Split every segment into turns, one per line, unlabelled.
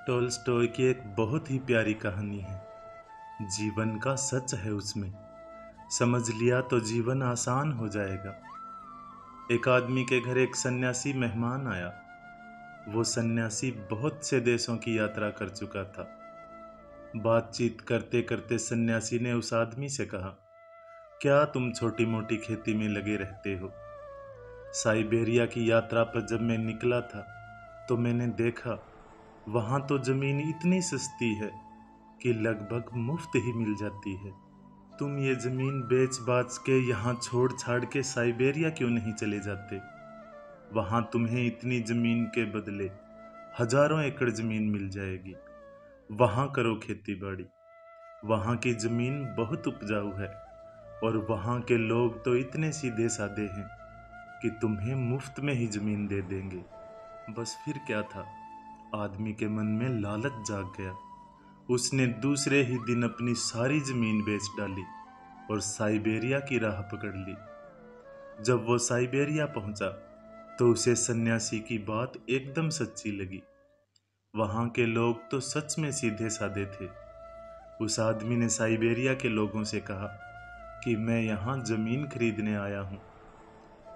Tolstoy की एक बहुत ही प्यारी कहानी है। जीवन का सच है उसमें। समझ लिया तो जीवन आसान हो जाएगा। एक आदमी के घर एक सन्यासी मेहमान आया। वो सन्यासी बहुत से देशों की यात्रा कर चुका था। बातचीत करते करते सन्यासी ने उस आदमी से कहा, क्या तुम छोटी मोटी खेती में लगे रहते हो? साइबेरिया की यात्रा पर जब मैं निकला था तो मैंने देखा वहां तो जमीन इतनी सस्ती है कि लगभग मुफ्त ही मिल जाती है। तुम ये जमीन बेच बाच के यहाँ छोड़ छाड़ के साइबेरिया क्यों नहीं चले जाते? वहां तुम्हें इतनी जमीन के बदले हजारों एकड़ जमीन मिल जाएगी। वहां करो खेती बाड़ी। वहां की जमीन बहुत उपजाऊ है और वहां के लोग तो इतने सीधे साधे हैं कि तुम्हें मुफ्त में ही जमीन दे देंगे। बस फिर क्या था, आदमी के मन में लालच जाग गया। उसने दूसरे ही दिन अपनी सारी जमीन बेच डाली और साइबेरिया की राह पकड़ ली। जब वो साइबेरिया पहुंचा तो उसे सन्यासी की बात एकदम सच्ची लगी। वहां के लोग तो सच में सीधे साधे थे। उस आदमी ने साइबेरिया के लोगों से कहा कि मैं यहाँ जमीन खरीदने आया हूँ।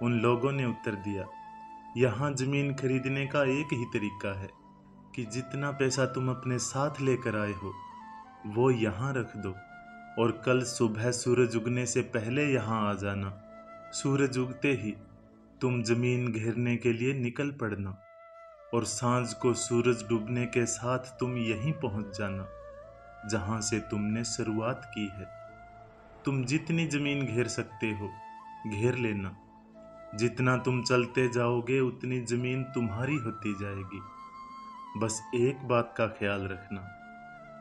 उन लोगों ने उत्तर दिया, यहाँ जमीन खरीदने का एक ही तरीका है कि जितना पैसा तुम अपने साथ लेकर आए हो वो यहाँ रख दो और कल सुबह सूरज उगने से पहले यहाँ आ जाना। सूरज उगते ही तुम जमीन घेरने के लिए निकल पड़ना और सांझ को सूरज डूबने के साथ तुम यहीं पहुंच जाना जहां से तुमने शुरुआत की है। तुम जितनी जमीन घेर सकते हो घेर लेना। जितना तुम चलते जाओगे उतनी जमीन तुम्हारी होती जाएगी। बस एक बात का ख्याल रखना,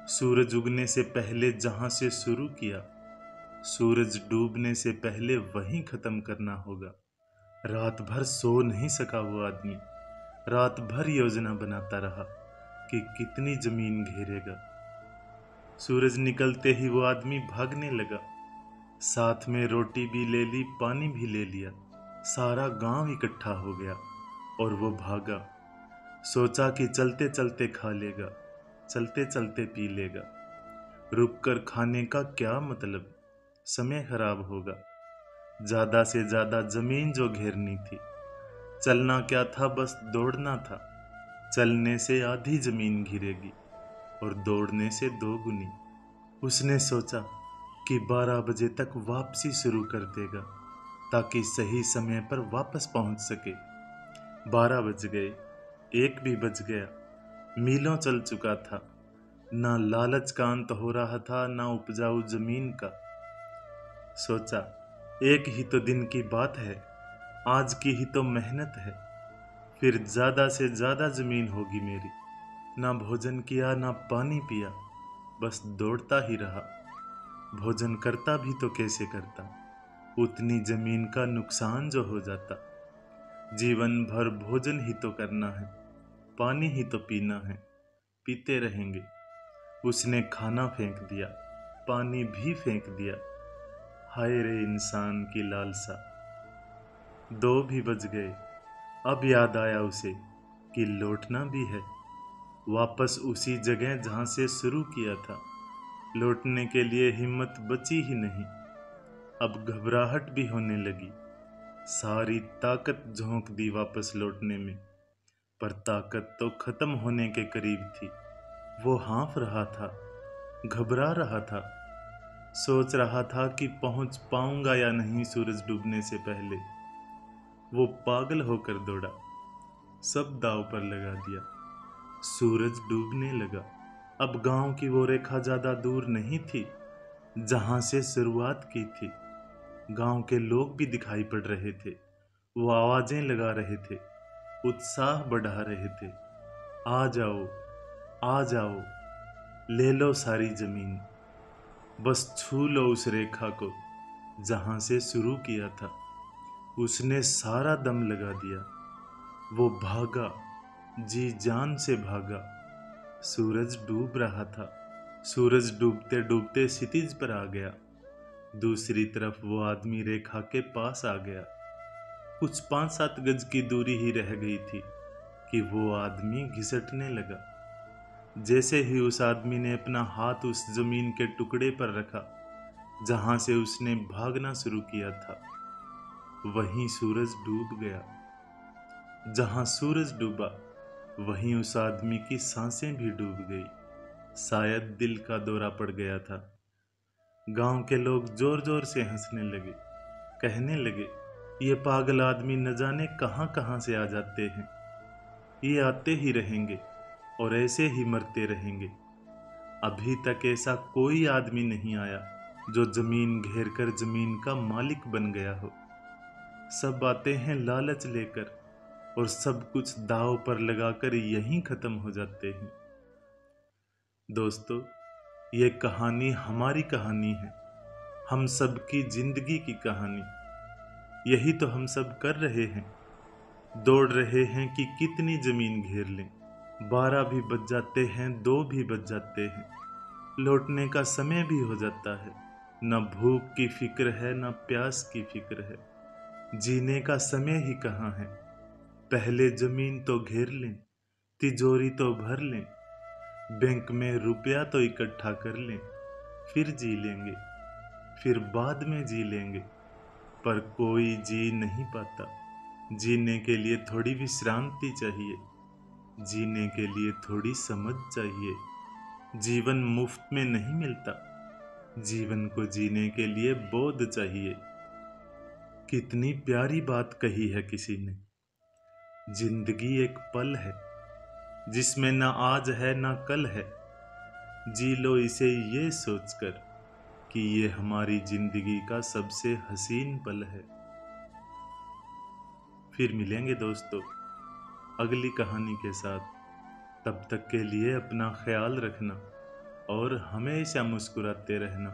सूरज उगने से पहले जहां से शुरू किया सूरज डूबने से पहले वहीं खत्म करना होगा। रात भर सो नहीं सका वो आदमी। रात भर योजना बनाता रहा कि कितनी जमीन घेरेगा। सूरज निकलते ही वो आदमी भागने लगा। साथ में रोटी भी ले ली, पानी भी ले लिया। सारा गांव इकट्ठा हो गया और वो भागा। सोचा कि चलते चलते खा लेगा, चलते चलते पी लेगा। रुक कर खाने का क्या मतलब, समय खराब होगा। ज्यादा से ज्यादा जमीन जो घेरनी थी। चलना क्या था, बस दौड़ना था। चलने से आधी जमीन घिरेगी और दौड़ने से दोगुनी। उसने सोचा कि 12 बजे तक वापसी शुरू कर देगा ताकि सही समय पर वापस पहुंच सके। 12 बज गए, 1 भी बज गया। मीलों चल चुका था। ना लालच का अंत हो रहा था, ना उपजाऊ जमीन का। सोचा, एक ही तो दिन की बात है, आज की ही तो मेहनत है। फिर ज्यादा से ज्यादा जमीन होगी मेरी। ना भोजन किया, ना पानी पिया, बस दौड़ता ही रहा। भोजन करता भी तो कैसे करता, उतनी जमीन का नुकसान जो हो जाता। जीवन भर भोजन ही तो करना है, पानी ही तो पीना है, पीते रहेंगे। उसने खाना फेंक दिया, पानी भी फेंक दिया। हाय रे इंसान की लालसा। 2 भी बज गए। अब याद आया उसे कि लौटना भी है, वापस उसी जगह जहां से शुरू किया था। लौटने के लिए हिम्मत बची ही नहीं। अब घबराहट भी होने लगी। सारी ताकत झोंक दी वापस लौटने में, पर ताकत तो खत्म होने के करीब थी। वो हाँफ रहा था, घबरा रहा था, सोच रहा था कि पहुंच पाऊंगा या नहीं सूरज डूबने से पहले। वो पागल होकर दौड़ा, सब दांव पर लगा दिया। सूरज डूबने लगा। अब गांव की वो रेखा ज्यादा दूर नहीं थी जहां से शुरुआत की थी। गांव के लोग भी दिखाई पड़ रहे थे। वो आवाजें लगा रहे थे, उत्साह बढ़ा रहे थे। आ जाओ, आ जाओ, ले लो सारी जमीन। बस छू लो उस रेखा को जहां से शुरू किया था। उसने सारा दम लगा दिया। वो भागा, जी जान से भागा। सूरज डूब रहा था। सूरज डूबते डूबते क्षितिज पर आ गया। दूसरी तरफ वो आदमी रेखा के पास आ गया। कुछ 5-7 गज की दूरी ही रह गई थी कि वो आदमी घिसटने लगा। जैसे ही उस आदमी ने अपना हाथ उस जमीन के टुकड़े पर रखा जहां से उसने भागना शुरू किया था, वहीं सूरज डूब गया। जहां सूरज डूबा वहीं उस आदमी की सांसें भी डूब गई। शायद दिल का दौरा पड़ गया था। गांव के लोग जोर जोर से हंसने लगे, कहने लगे, ये पागल आदमी न जाने कहां कहां से आ जाते हैं। ये आते ही रहेंगे और ऐसे ही मरते रहेंगे। अभी तक ऐसा कोई आदमी नहीं आया जो जमीन घेर कर जमीन का मालिक बन गया हो। सब आते हैं लालच लेकर और सब कुछ दांव पर लगाकर यहीं खत्म हो जाते हैं। दोस्तों, ये कहानी हमारी कहानी है, हम सब की जिंदगी की कहानी। यही तो हम सब कर रहे हैं, दौड़ रहे हैं कि कितनी जमीन घेर लें। 12 भी बज जाते हैं, 2 भी बज जाते हैं, लौटने का समय भी हो जाता है। न भूख की फिक्र है, न प्यास की फिक्र है, जीने का समय ही कहाँ है। पहले जमीन तो घेर लें, तिजोरी तो भर लें, बैंक में रुपया तो इकट्ठा कर लें, फिर जी लेंगे, फिर बाद में जी लेंगे। पर कोई जी नहीं पाता। जीने के लिए थोड़ी विश्रांति चाहिए, जीने के लिए थोड़ी समझ चाहिए। जीवन मुफ्त में नहीं मिलता, जीवन को जीने के लिए बोध चाहिए। कितनी प्यारी बात कही है किसी ने। जिंदगी एक पल है जिसमें ना आज है ना कल है। जी लो इसे ये सोचकर कि ये हमारी जिंदगी का सबसे हसीन पल है। फिर मिलेंगे दोस्तों अगली कहानी के साथ। तब तक के लिए अपना ख्याल रखना और हमेशा मुस्कुराते रहना।